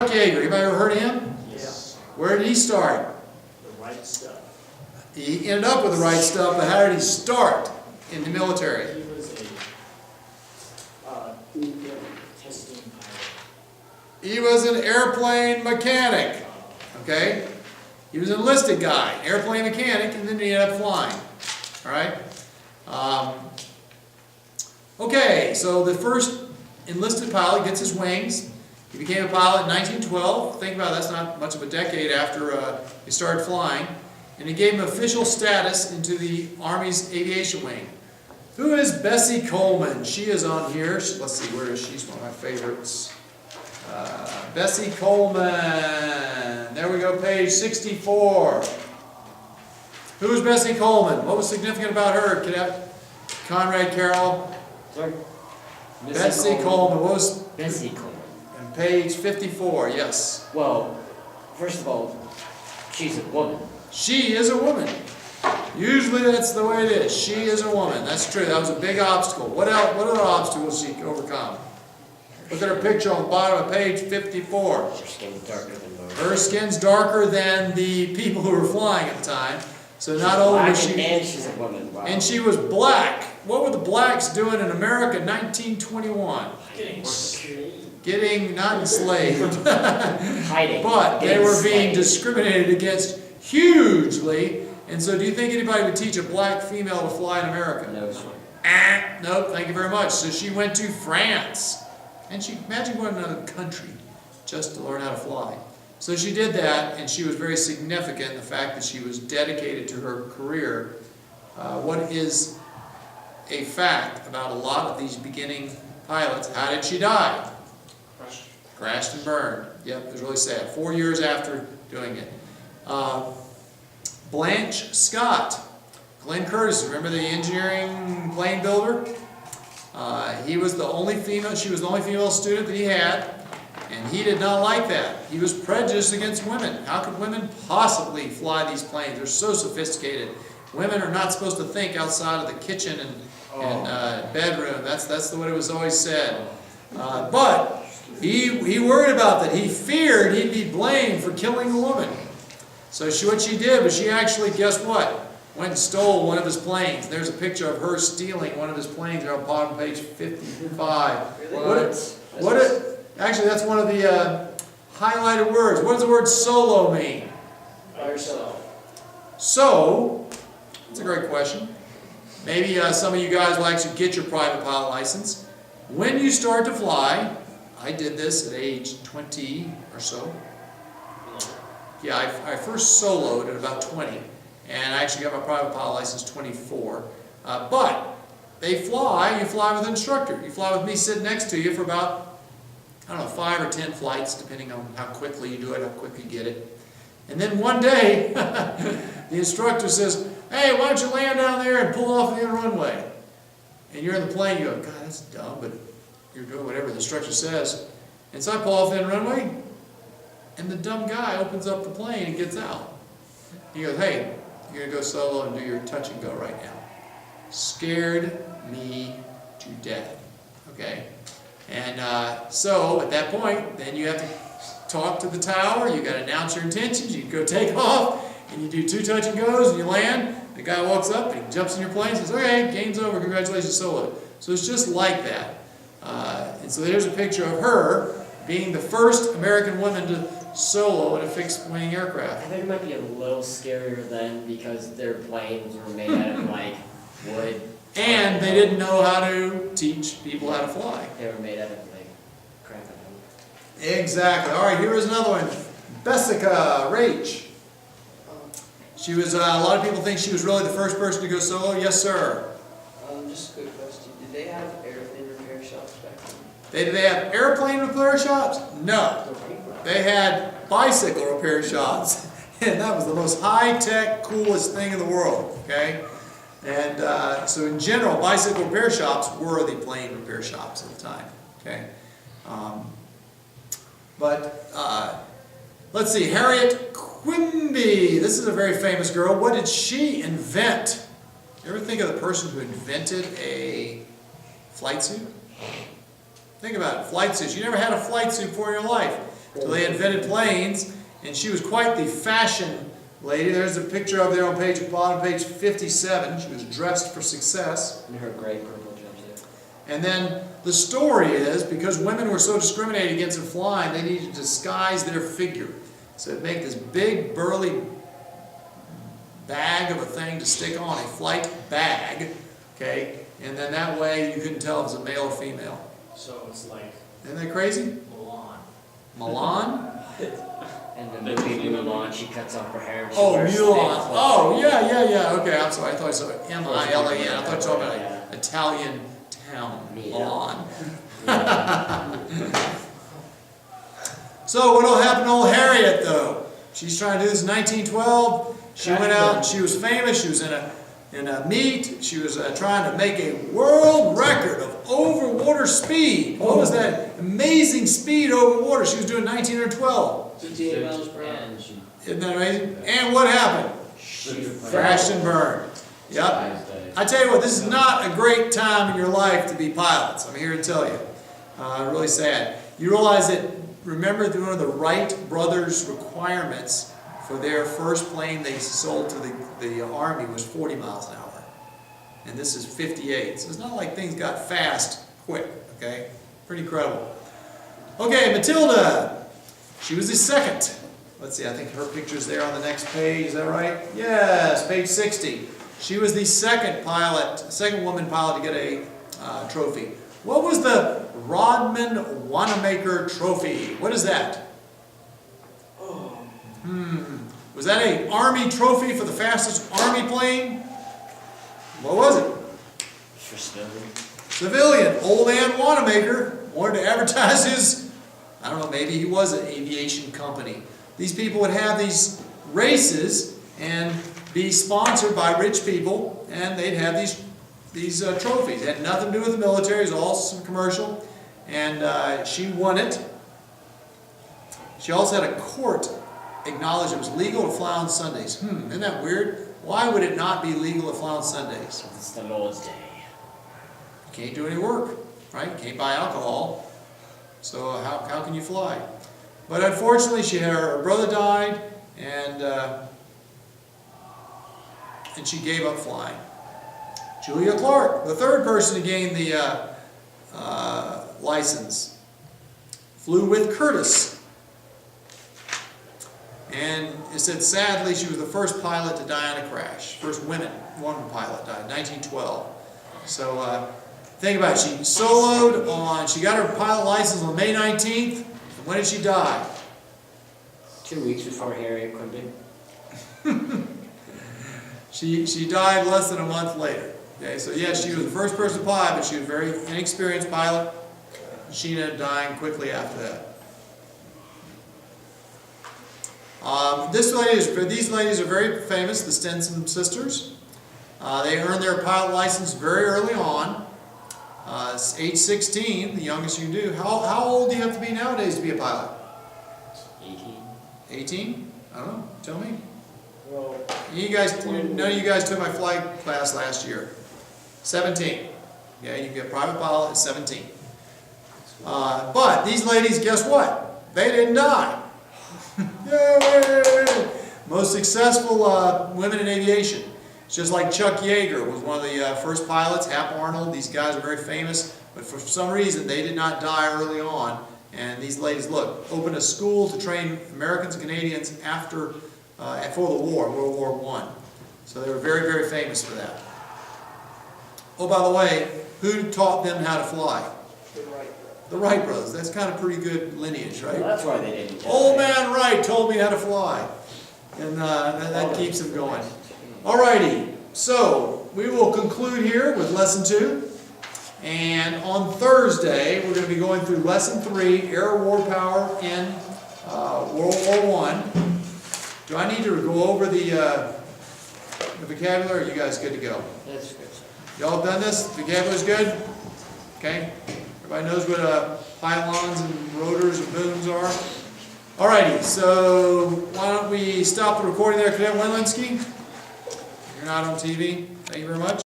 Yeager. Anybody ever heard of him? Yes. Where did he start? The right stuff. He ended up with the right stuff, but how did he start in the military? He was a testing pilot. He was an airplane mechanic. Okay? He was an enlisted guy, airplane mechanic, and then he ended up flying. All right? Okay, so the first enlisted pilot gets his wings. He became a pilot in 1912. Think about it, that's not much of a decade after he started flying. And he gave him official status into the Army's aviation wing. Who is Bessie Coleman? She is on here. Let's see, where is she? She's one of my favorites. Bessie Coleman. There we go, page 64. Who is Bessie Coleman? What was significant about her? Cadet Conrad Carroll? Sorry? Bessie Coleman. What was Bessie Coleman. on page 54? Yes. Well, first of all, she's a woman. She is a woman. Usually that's the way it is. She is a woman. That's true. That was a big obstacle. What else? What other obstacles she overcome? Look at her picture on the bottom of page 54. Her skin's darker than mine. Her skin's darker than the people who were flying at the time. So not only was she... And she's a woman. Wow. And she was black. What were the blacks doing in America in 1921? Getting not enslaved. Hiding. But they were being discriminated against hugely. And so do you think anybody would teach a black female to fly in America? No, sir. Nope, thank you very much. So she went to France. And she, imagine going to another country just to learn how to fly. So she did that, and she was very significant in the fact that she was dedicated to her career. What is a fact about a lot of these beginning pilots? How did she die? Crashed and burned. Yep, it was really sad. 4 years after doing it. Blanche Scott. Glenn Curtis, remember the engineering plane builder? He was the only female, she was the only female student that he had, and he did not like that. He was prejudiced against women. How could women possibly fly these planes? They're so sophisticated. Women are not supposed to think outside of the kitchen and bedroom. That's the way it was always said. But he worried about that. He feared he'd be blamed for killing a woman. So what she did was she actually, guess what? Went and stole one of his planes. There's a picture of her stealing one of his planes there on bottom page 55. Really? Actually, that's one of the highlighted words. What does the word solo mean? By yourself. So, that's a great question. Maybe some of you guys will actually get your private pilot license. When you start to fly, I did this at age 20 or so. Yeah, I first soloed at about 20. And I actually got my private pilot license 24. But they fly, you fly with an instructor. You fly with me sitting next to you for about, I don't know, 5 or 10 flights, depending on how quickly you do it, how quick you get it. And then one day, the instructor says, hey, why don't you land down there and pull off the end runway? And you're in the plane, you go, God, that's dumb, but you're doing whatever the instructor says. And so I pull off the end runway, and the dumb guy opens up the plane and gets out. He goes, hey, you're going to go solo and do your touch and go right now. Scared me to death. Okay? And so at that point, then you have to talk to the tower. You got to announce your intentions. You go take off, and you do 2 touch and goes, and you land. The guy walks up, and he jumps in your plane and says, okay, game's over. Congratulations, solo. So it's just like that. And so there's a picture of her being the first American woman to solo in a fixed-wing aircraft. I think it might be a little scarier then because their planes were made out of like wood. And they didn't know how to teach people how to fly. They were made out of like crap. Exactly. All right, here is another one. Bessie Coleman. She was, a lot of people think she was really the first person to go solo. Yes, sir. Just a quick question. Did they have airplane repair shops back then? Did they have airplane repair shops? No. They had bicycle repair shops. And that was the most high-tech, coolest thing in the world. Okay? And so in general, bicycle repair shops were the plane repair shops at the time. Okay? Let's see, Harriet Quimby. This is a very famous girl. What did she invent? You ever think of the person who invented a flight suit? Think about it, flight suits. You never had a flight suit before in your life. So they invented planes, and she was quite the fashion lady. There's a picture of there on bottom page 57. She was dressed for success. And her great purple jumpsuit. And then the story is, because women were so discriminated against in flying, they needed to disguise their figure. So they'd make this big, burly bag of a thing to stick on, a flight bag, okay? And then that way you couldn't tell if it was a male or female. So it's like Isn't that crazy? Milan. Milan? And the movie Mulan, she cuts off her hair and she Oh, wears Mulan. thick Oh, yeah. Okay, I'm sorry. I thought I saw M-I-L-A-N. I thought you were talking about Yeah. an Italian town. Milan. Milan. So what'll happen to old Harriet, though? She's trying to do this in 1912. She went out and she was famous. She was in a meet. She was trying to make a world record of overwater speed. What was that? Amazing speed over water. She was doing 1912. 58 miles per hour. And she Isn't that amazing? And what happened? Crashed and burned. Yep. I tell you what, this is not a great time in your life to be pilots. I'm here to tell you. Really sad. You realize that, remember one of the Wright brothers' requirements for their first plane they sold to the Army was 40 miles an hour. And this is 58. So it's not like things got fast quick, okay? Pretty incredible. Okay, Matilda. She was the second. Let's see, I think her picture's there on the next page. Is that right? Yes, page 60. She was the second woman pilot to get a trophy. What was the Rodman Wanamaker Trophy? What is that? Was that an Army trophy for the fastest Army plane? What was it? for civilian. Civilian. Old Ann Wanamaker wanted to advertise his, I don't know, maybe he was an aviation company. These people would have these races and be sponsored by rich people, and they'd have these trophies. It had nothing to do with the military. It was all some commercial, and she won it. She also had a court acknowledge it was legal to fly on Sundays. Isn't that weird? Why would it not be legal to fly on Sundays? It's the Lord's Day. You can't do any work, right? You can't buy alcohol. So how can you fly? But unfortunately, her brother died, and she gave up flying. Julia Clark, the third person to gain the license, flew with Curtis. And it said, sadly, she was the first pilot to die in a crash. First woman pilot died, 1912. So think about it. She soloed on, she got her pilot license on May 19th. And when did she die? 2 weeks before Harriet Quimby. She died less than a month later. Okay, so yes, she was the first person to pilot, but she was a very inexperienced pilot. She ended up dying quickly after that. These ladies are very famous, the Stinson sisters. They earned their pilot license very early on. Age 16, the youngest you can do. How old do you have to be nowadays to be a pilot? 18. 18? I don't know. Tell me. Well, None of you guys took my flight class last year. 17. Yeah, you can get a private pilot at 17. But these ladies, guess what? They didn't die. Yay! Most successful women in aviation. It's just like Chuck Yeager was one of the first pilots, Hap Arnold. These guys are very famous, but for some reason they did not die early on. And these ladies, look, opened a school to train Americans and Canadians for the war, World War I. So they were very, very famous for that. Oh, by the way, who taught them how to fly? The right road. The Wright brothers. That's kind of pretty good lineage, right? Well, that's why they didn't die. Old man Wright told me how to fly. And that keeps them going. Alrighty, so we will conclude here with Lesson 2. And on Thursday, we're going to be going through Lesson 3, Air War Power in World War I. Do I need to go over the vocabulary, or are you guys good to go? That's good. Y'all done this? Vocabulary's good? Okay? Everybody knows what pylons and rotors and booms are? Alrighty, so why don't we stop the recording there, Cadet Wenlinski? You're not on TV. Thank you very much.